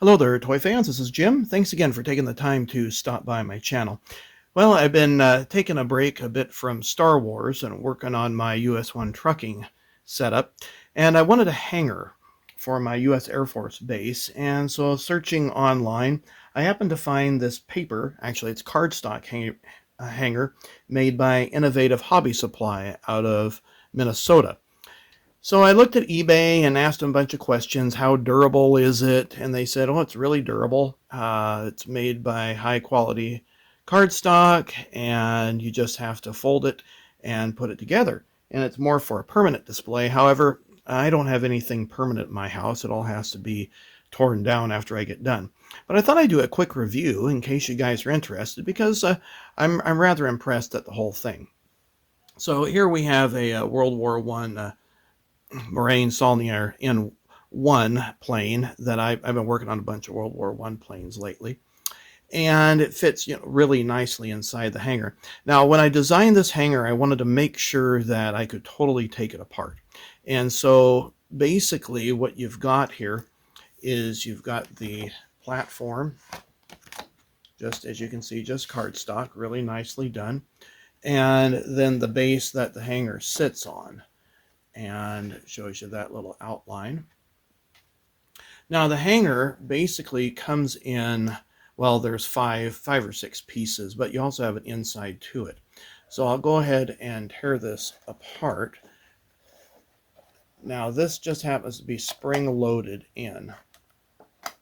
Hello there, toy fans. This is Jim. Thanks again for taking the time to stop by my channel. Well, I've been taking a break a bit from Star Wars and working on my US-1 trucking setup, and I wanted a hangar for my US Air Force base, and so searching online, I happened to find this paper, actually it's cardstock hanger, made by Innovative Hobby Supply out of Minnesota. So I looked at eBay and asked them a bunch of questions. How durable is it? And they said, oh, it's really durable. It's made by high quality cardstock, and you just have to fold it and put it together. And it's more for a permanent display. However, I don't have anything permanent in my house. It all has to be torn down after I get done. But I thought I'd do a quick review in case you guys are interested, because I'm rather impressed at the whole thing. So here we have a World War I Moraine Saulnier in one plane that I've been working on a bunch of World War I planes lately. And it fits, really nicely inside the hangar. Now, when I designed this hangar, I wanted to make sure that I could totally take it apart. And so basically what you've got here is you've got the platform, just as you can see, just cardstock, really nicely done. And then the base that the hangar sits on, and shows you that little outline. Now the hanger basically comes in, well, there's five or six pieces, but you also have an inside to it. So I'll go ahead and tear this apart. Now this just happens to be spring loaded in,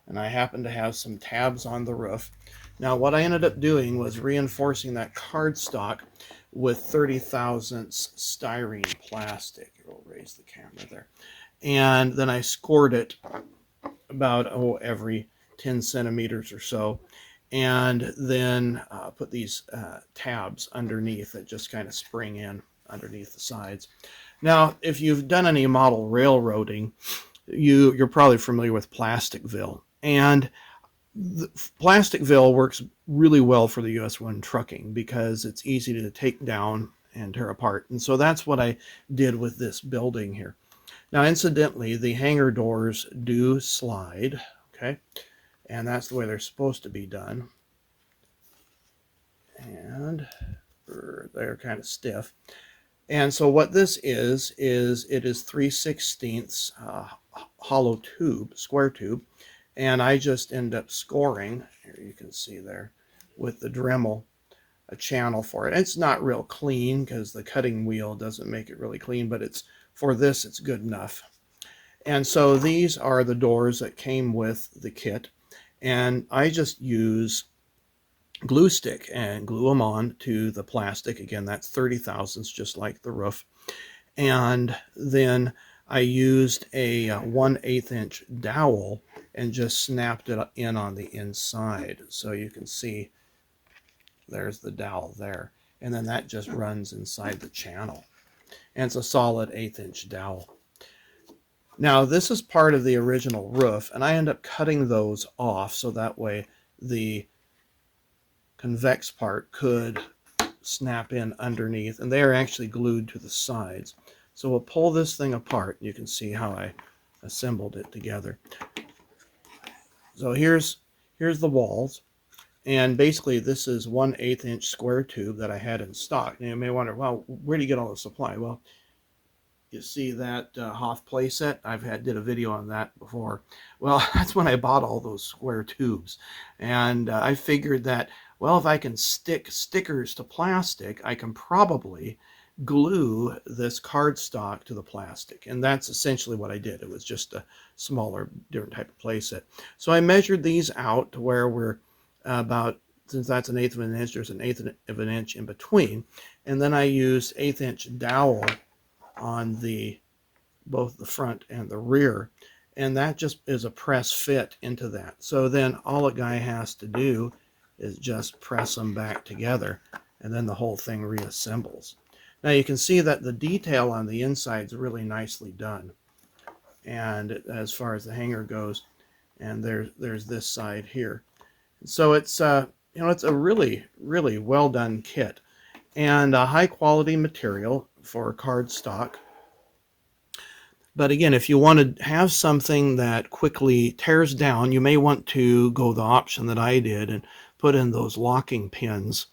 and I happen to have some tabs on the roof. Now what I ended up doing was reinforcing that cardstock with 30 thousandths styrene plastic. We'll raise the camera there. And then I scored it about, every 10 centimeters or so. And then put these tabs underneath that just kind of spring in underneath the sides. Now, if you've done any model railroading, you're probably familiar with Plasticville. And the Plasticville works really well for the US-1 trucking because it's easy to take down and tear apart. And so that's what I did with this building here. Now, incidentally, the hangar doors do slide, okay? And that's the way they're supposed to be done. And they're kind of stiff. And so what this is it is 3/16 hollow tube, square tube. And I just end up scoring, here you can see there, with the Dremel, a channel for it. It's not real clean because the cutting wheel doesn't make it really clean, but it's for this, it's good enough. And so these are the doors that came with the kit. And I just use glue stick and glue them on to the plastic. Again, that's 30 thousandths, just like the roof. And then I used a 1/8 inch dowel and just snapped it in on the inside. So you can see there's the dowel there. And then that just runs inside the channel. And it's a solid 1/8 inch dowel. Now this is part of the original roof, and I end up cutting those off so that way the convex part could snap in underneath, and they are actually glued to the sides. So we'll pull this thing apart. You can see how I assembled it together. So here's the walls, and basically this is 1/8 inch square tube that I had in stock. Now you may wonder, well, where do you get all the supply? Well, you see that Hoff playset? Did a video on that before. Well, that's when I bought all those square tubes, and I figured that, well, if I can stick stickers to plastic, I can probably glue this cardstock to the plastic. And that's essentially what I did. It was just a smaller, different type of playset. So I measured these out to where we're about, since that's 1/8 of an inch, there's 1/8 of an inch in between. And then I used 1/8 inch dowel on both the front and the rear. And that just is a press fit into that. So then all a guy has to do is just press them back together, and then the whole thing reassembles. Now you can see that the detail on the inside is really nicely done. And as far as the hanger goes, and there's this side here. So it's it's a really, really well done kit, and a high quality material for cardstock. But again, if you want to have something that quickly tears down, you may want to go the option that I did and put in those locking pins.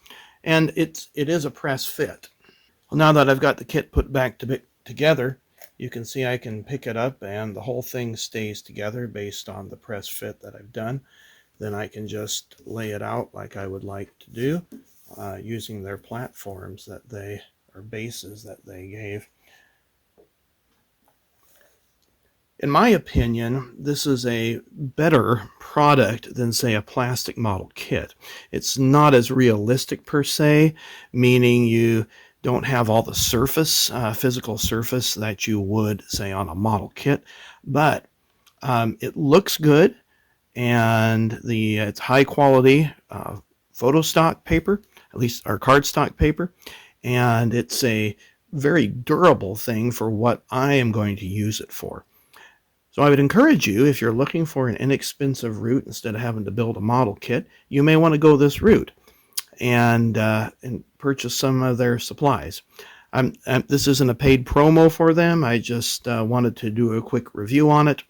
And it is a press fit. Well, now that I've got the kit put back together, you can see I can pick it up and the whole thing stays together based on the press fit that I've done. Then I can just lay it out like I would like to do using their platforms that they, or bases that they gave. In my opinion, this is a better product than, say, a plastic model kit. It's not as realistic per se, meaning you don't have all the surface, physical surface that you would, say, on a model kit, but it looks good, and it's high quality photo stock paper, at least our cardstock paper, and it's a very durable thing for what I am going to use it for. So I would encourage you, if you're looking for an inexpensive route instead of having to build a model kit, you may want to go this route and purchase some of their supplies. This isn't a paid promo for them. I just wanted to do a quick review on it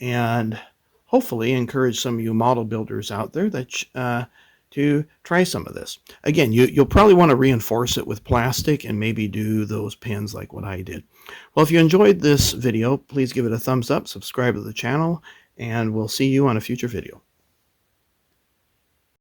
and hopefully encourage some of you model builders out there that to try some of this. Again, you'll probably want to reinforce it with plastic and maybe do those pins like what I did. Well, if you enjoyed this video, please give it a thumbs up, subscribe to the channel, and we'll see you on a future video.